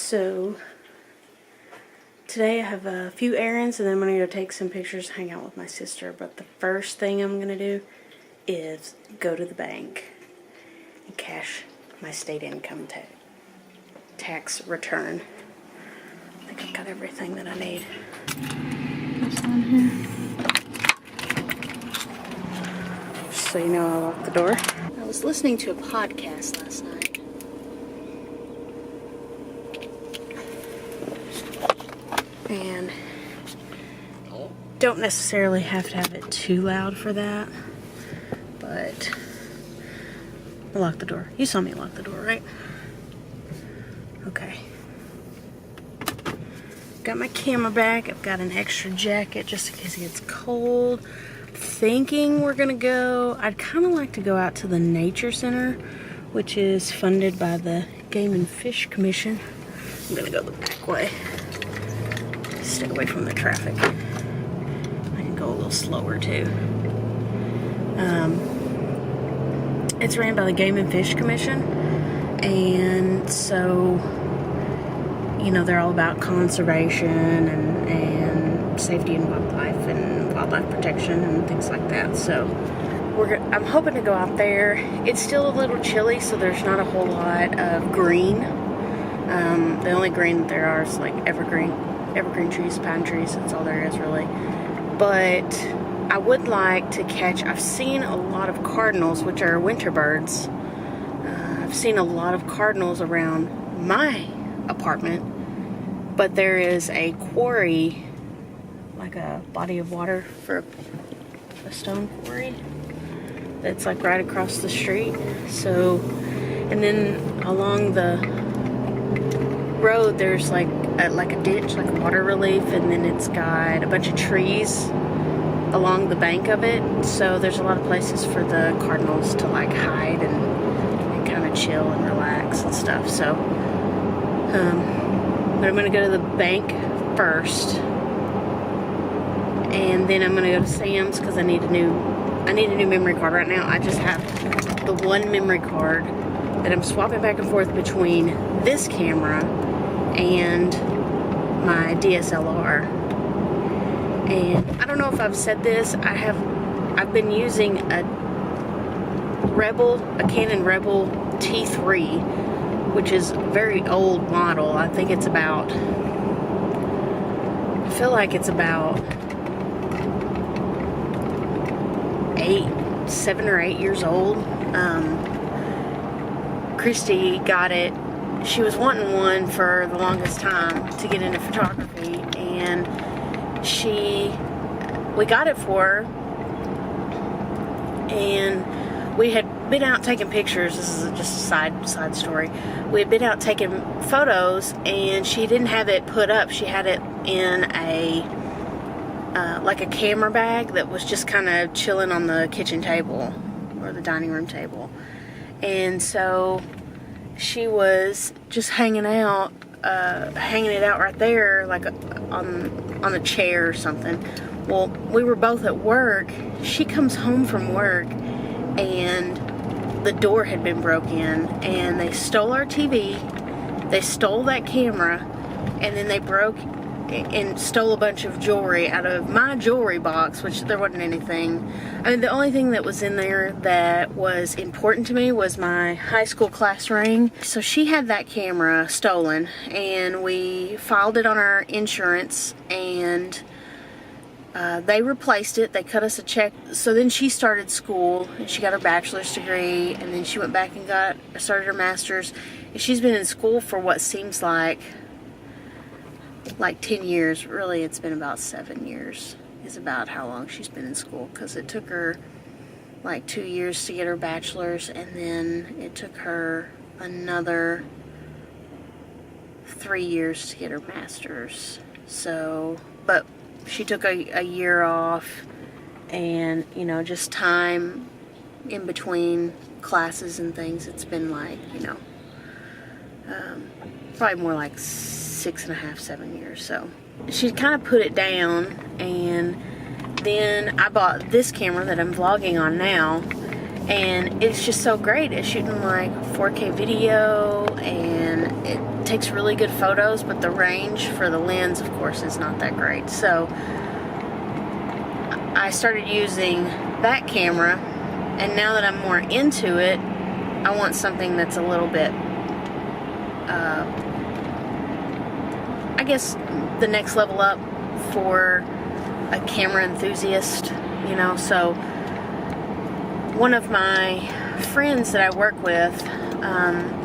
So today I have a few errands and then I'm going to go take some pictures, hang out with my sister. But the first thing I'm going to do is go to the bank and cash my state income tax return. I think I've got everything that I need. What's on here? Just so you know, I locked the door. I was listening to a podcast last night. And don't necessarily have to have it too loud for that, but I locked the door. You saw me lock the door, right? Okay. Got my camera back. I've got an extra jacket just in case it gets cold. Thinking we're gonna go, I'd kind of like to go out to the nature center, which is funded by the Game and Fish Commission. I'm gonna go the back way. Stay away from the traffic. I can go a little slower too. It's ran by the Game and Fish Commission, and so, you know, they're all about conservation and safety and wildlife protection and things like that. So I'm hoping to go out there. It's still a little chilly, so there's not a whole lot of green. The only green that there are is like evergreen trees, pine trees. That's all there is really. But I would like to catch, I've seen a lot of cardinals, which are winter birds. I've seen a lot of cardinals around my apartment, but there is a quarry, like a body of water for a stone quarry that's like right across the street. So, and then along the road there's like a ditch, like a water relief, and then it's got a bunch of trees along the bank of it, so there's a lot of places for the cardinals to like hide and kind of chill and relax and stuff. So but I'm gonna go to the bank first, and then I'm gonna go to Sam's because I need a new memory card. Right now I just have the one memory card that I'm swapping back and forth between this camera and my DSLR. And I don't know if I've said this, I've been using a Canon Rebel T3, which is a very old model. I think it's about, I feel like it's about 7 or 8 years old. Christy got it. She was wanting one for the longest time to get into photography, and we got it for her, and we had been out taking pictures. This is just a side story. We had been out taking photos, and she didn't have it put up. She had it in a like a camera bag that was just kind of chilling on the kitchen table or the dining room table. And so she was just hanging it out right there, like on a chair or something. Well, we were both at work. She comes home from work, and the door had been broke in, and they stole our TV, they stole that camera, and then they broke and stole a bunch of jewelry out of my jewelry box, which there wasn't anything. I mean, the only thing that was in there that was important to me was my high school class ring. So she had that camera stolen, and we filed it on our insurance, and they replaced it. They cut us a check. So then she started school, and she got her bachelor's degree, and then she went back and started her master's. And she's been in school for what seems like 10 years. Really, it's been about 7 years is about how long she's been in school, because it took her like 2 years to get her bachelor's, and then it took her another 3 years to get her master's. So, but she took a year off, and, you know, just time in between classes and things. It's been like, you know, probably more like 6.5, 7 years. So she kind of put it down, and then I bought this camera that I'm vlogging on now, and it's just so great. It's shooting like 4K video, and it takes really good photos, but the range for the lens, of course, is not that great. So I started using that camera, and now that I'm more into it, I want something that's a little bit, I guess, the next level up for a camera enthusiast, you know. So one of my friends that I work with,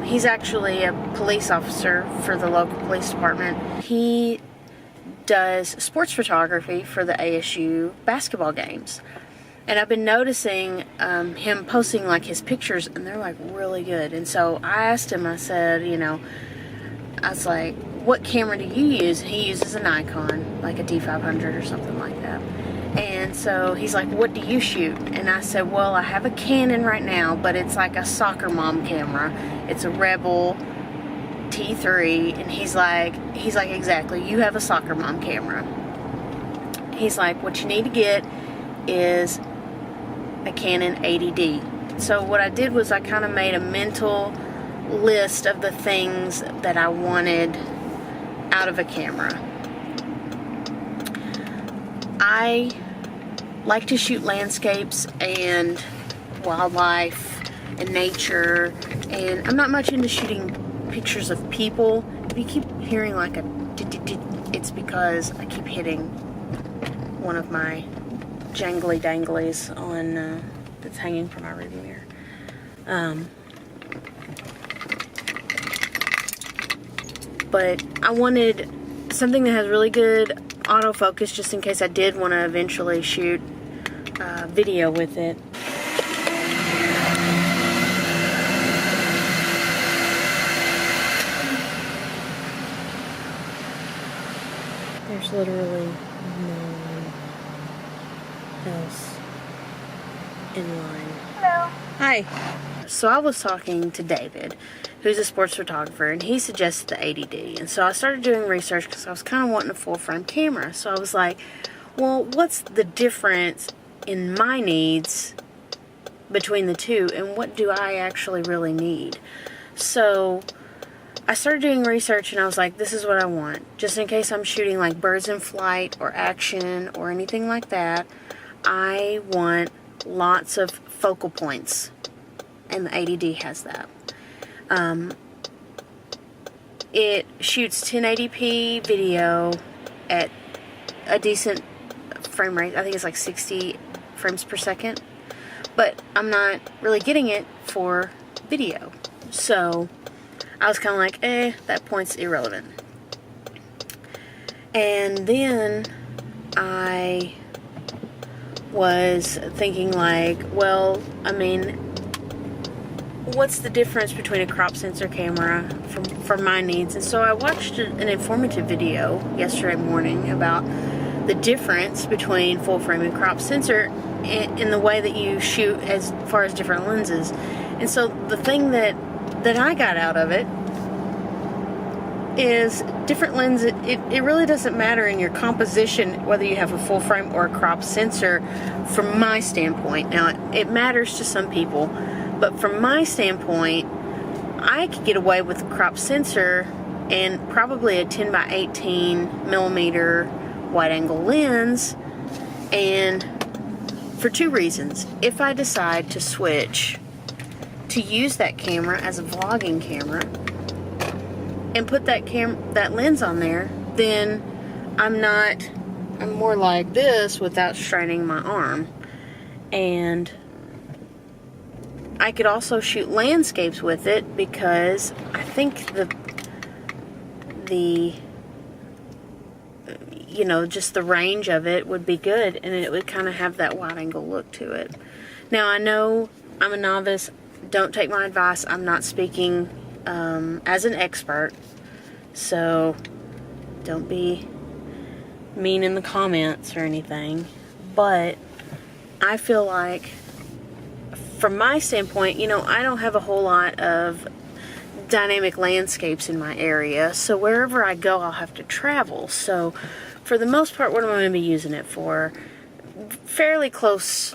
he's actually a police officer for the local police department. He does sports photography for the ASU basketball games. And I've been noticing him posting like his pictures, and they're like really good. And so I asked him, I said, you know, I was like, what camera do you use? And he uses a Nikon, like a D500 or something like that. And so he's like, what do you shoot? And I said, well, I have a Canon right now, but it's like a soccer mom camera. It's a Rebel T3. And he's like, exactly, you have a soccer mom camera. He's like, what you need to get is a Canon 80D. So what I did was I kind of made a mental list of the things that I wanted out of a camera. I like to shoot landscapes and wildlife and nature, and I'm not much into shooting pictures of people. If you keep hearing like a it's because I keep hitting one of my jangly danglies on that's hanging from my rearview mirror. But I wanted something that has really good autofocus, just in case I did want to eventually shoot video with it. There's literally no one else in line. Hello. Hi. So I was talking to David, who's a sports photographer, and he suggested the 80D. And so I started doing research because I was kind of wanting a full frame camera. So I was like, well, what's the difference in my needs between the two, and what do I actually really need? So I started doing research, and I was like, this is what I want. Just in case I'm shooting like birds in flight or action or anything like that, I want lots of focal points, and the 80D has that. It shoots 1080p video at a decent frame rate. I think it's like 60 frames per second, but I'm not really getting it for video. So I was kind of like, that point's irrelevant. And then I was thinking like, well, I mean, what's the difference between a crop sensor camera for my needs? And so I watched an informative video yesterday morning about the difference between full frame and crop sensor in the way that you shoot as far as different lenses. And so the thing that I got out of it is different lenses. It really doesn't matter in your composition whether you have a full frame or a crop sensor from my standpoint. Now, it matters to some people, but from my standpoint, I could get away with a crop sensor and probably a 10 by 18 millimeter wide angle lens, and for two reasons. If I decide to switch to use that camera as a vlogging camera and put that lens on there, then I'm more like this without straining my arm. And I could also shoot landscapes with it because I think the you know, just the range of it would be good, and it would kind of have that wide angle look to it. Now, I know I'm a novice. Don't take my advice. I'm not speaking as an expert, so don't be mean in the comments or anything. But I feel like, from my standpoint, you know, I don't have a whole lot of dynamic landscapes in my area, so wherever I go, I'll have to travel. So for the most part, what am I going to be using it for? Fairly close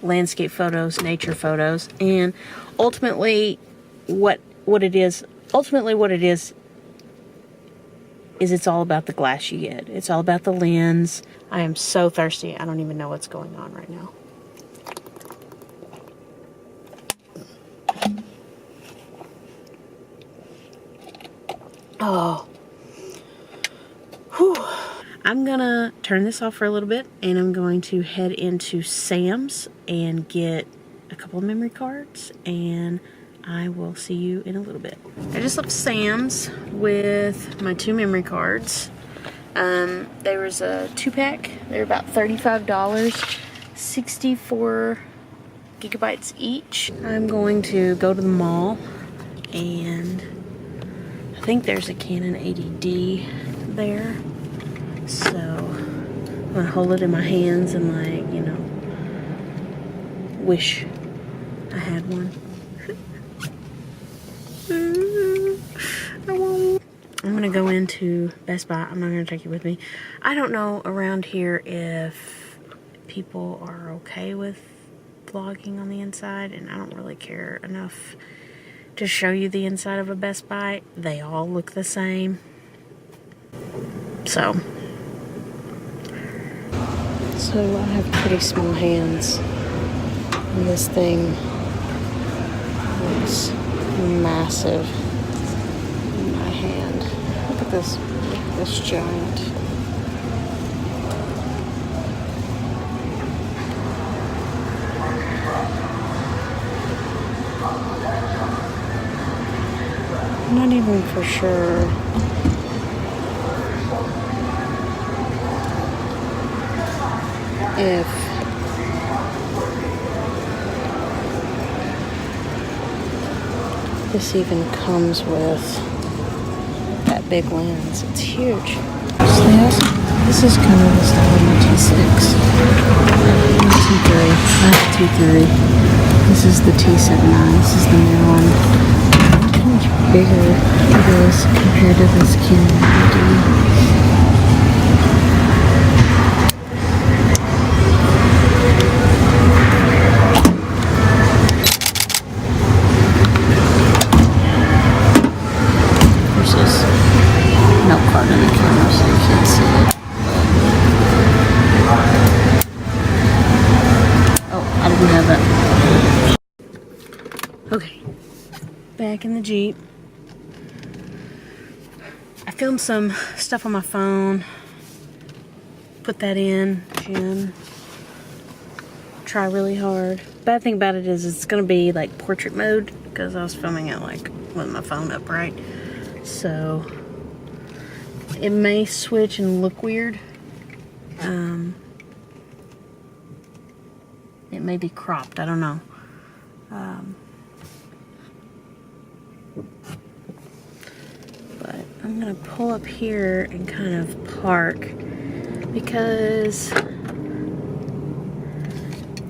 landscape photos, nature photos, and ultimately what it is ultimately what it is it's all about the glass you get. It's all about the lens. I am so thirsty. I don't even know what's going on right now. Oh. Whew. I'm gonna turn this off for a little bit, and I'm going to head into Sam's and get a couple of memory cards, and I will see you in a little bit. I just left Sam's with my 2 memory cards. There was a 2-pack. They were about $35, 64 gigabytes each. I'm going to go to the mall, and I think there's a Canon 80D there. So I'm gonna hold it in my hands and, like, you know, wish I had one. I'm gonna go into Best Buy. I'm not gonna take you with me. I don't know around here if people are okay with vlogging on the inside, and I don't really care enough to show you the inside of a Best Buy. They all look the same. So I have pretty small hands, and this thing looks massive in my hand. Look at this giant. I'm not even for sure if this even comes with that big lens. It's huge. This is kind of the style of my T6. T3. Not T3. This is the T7i. This is the new one. Look how much bigger it is compared to this Canon 80D. Okay, back in the Jeep. I filmed some stuff on my phone. Put that in, Jen. Try really hard. Bad thing about it is it's gonna be like portrait mode because I was filming it like with my phone upright. So it may switch and look weird. It may be cropped, I don't know. But I'm gonna pull up here and kind of park because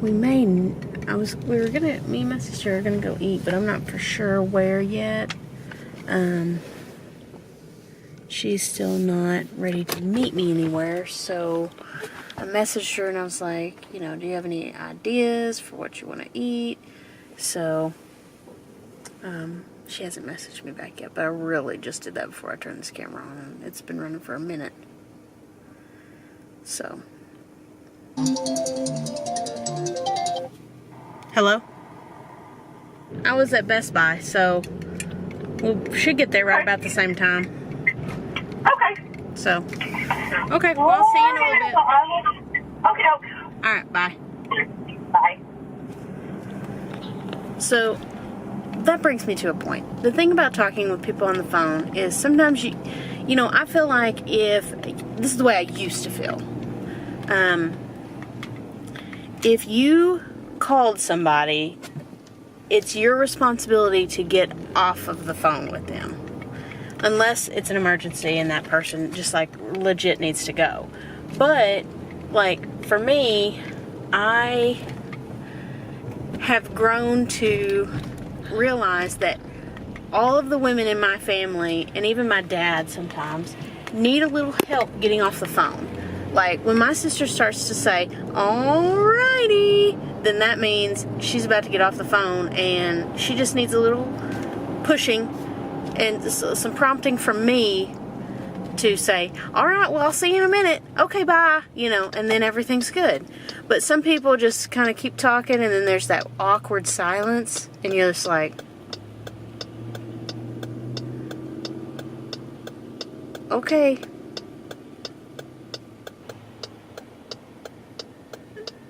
me and my sister are gonna go eat, but I'm not for sure where yet. She's still not ready to meet me anywhere, so I messaged her and I was like, you know, do you have any ideas for what you want to eat? So she hasn't messaged me back yet, but I really just did that before I turned this camera on, and it's been running for a minute. So hello? I was at Best Buy, so we should get there right about the same time. Okay. So, okay, well, I'll see you in a little bit. Okay. Alright, bye. Bye. So, that brings me to a point. The thing about talking with people on the phone is sometimes you know, I feel like this is the way I used to feel. If you called somebody, it's your responsibility to get off of the phone with them. Unless it's an emergency and that person just like legit needs to go. But like for me, I have grown to realize that all of the women in my family, and even my dad sometimes, need a little help getting off the phone. Like when my sister starts to say, alrighty, then that means she's about to get off the phone and she just needs a little pushing and some prompting from me to say, all right, well, I'll see you in a minute. Okay, bye. You know, and then everything's good. But some people just kind of keep talking, and then there's that awkward silence, and you're just like, okay.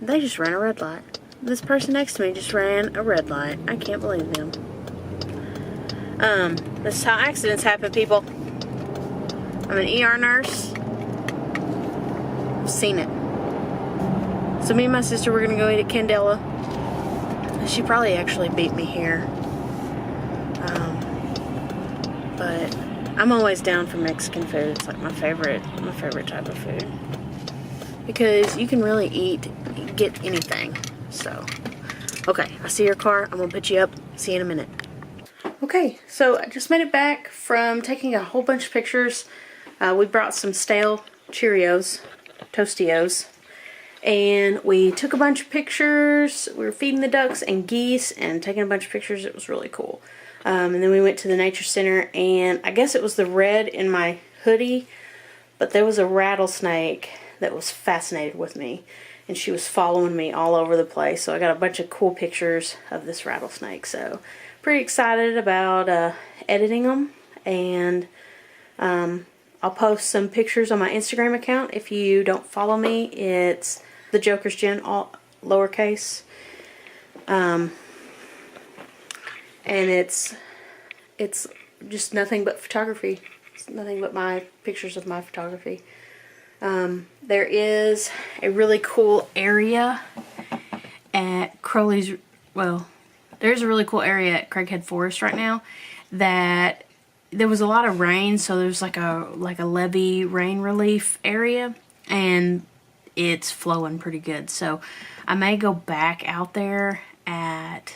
They just ran a red light. This person next to me just ran a red light. I can't believe them. This is how accidents happen, people. I'm an ER nurse. I've seen it. So me and my sister were gonna go eat at Candela. She probably actually beat me here. But I'm always down for Mexican food. It's like my favorite type of food. Because you can really get anything. So, okay, I see your car. I'm gonna put you up. See you in a minute. Okay, so I just made it back from taking a whole bunch of pictures. We brought some stale Cheerios, Tostios, and we took a bunch of pictures. We were feeding the ducks and geese and taking a bunch of pictures. It was really cool. And then we went to the nature center, and I guess it was the red in my hoodie, but there was a rattlesnake that was fascinated with me, and she was following me all over the place. So I got a bunch of cool pictures of this rattlesnake. So pretty excited about editing them, and I'll post some pictures on my Instagram account. If you don't follow me, it's the Joker's Jen, all lowercase. And it's just nothing but photography. It's nothing but my pictures of my photography. There is a really cool area at Crowley's, well, there's a really cool area at Craighead Forest right now that there was a lot of rain, so there's like a levee rain relief area, and it's flowing pretty good. So I may go back out there at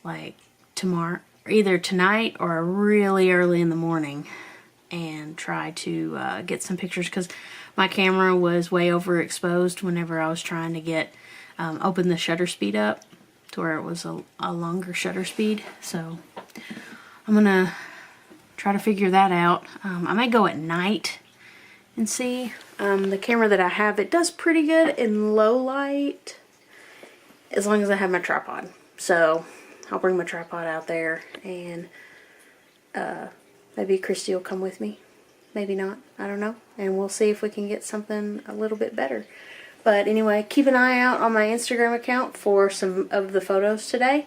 like tomorrow, either tonight or really early in the morning, and try to get some pictures, because my camera was way overexposed whenever I was trying to get open the shutter speed up to where it was a longer shutter speed. So I'm gonna try to figure that out. I may go at night and see. The camera that I have, it does pretty good in low light as long as I have my tripod. So I'll bring my tripod out there, and maybe Christy will come with me. Maybe not. I don't know. And we'll see if we can get something a little bit better. But anyway, keep an eye out on my Instagram account for some of the photos today.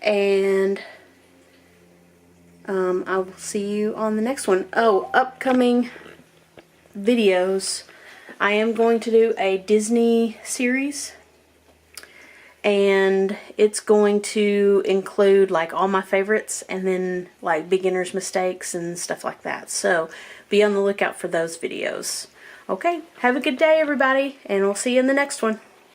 And I will see you on the next one. Oh, upcoming videos. I am going to do a Disney series, and it's going to include like all my favorites, and then like beginner's mistakes and stuff like that. So be on the lookout for those videos. Okay, have a good day everybody, and we'll see you in the next one.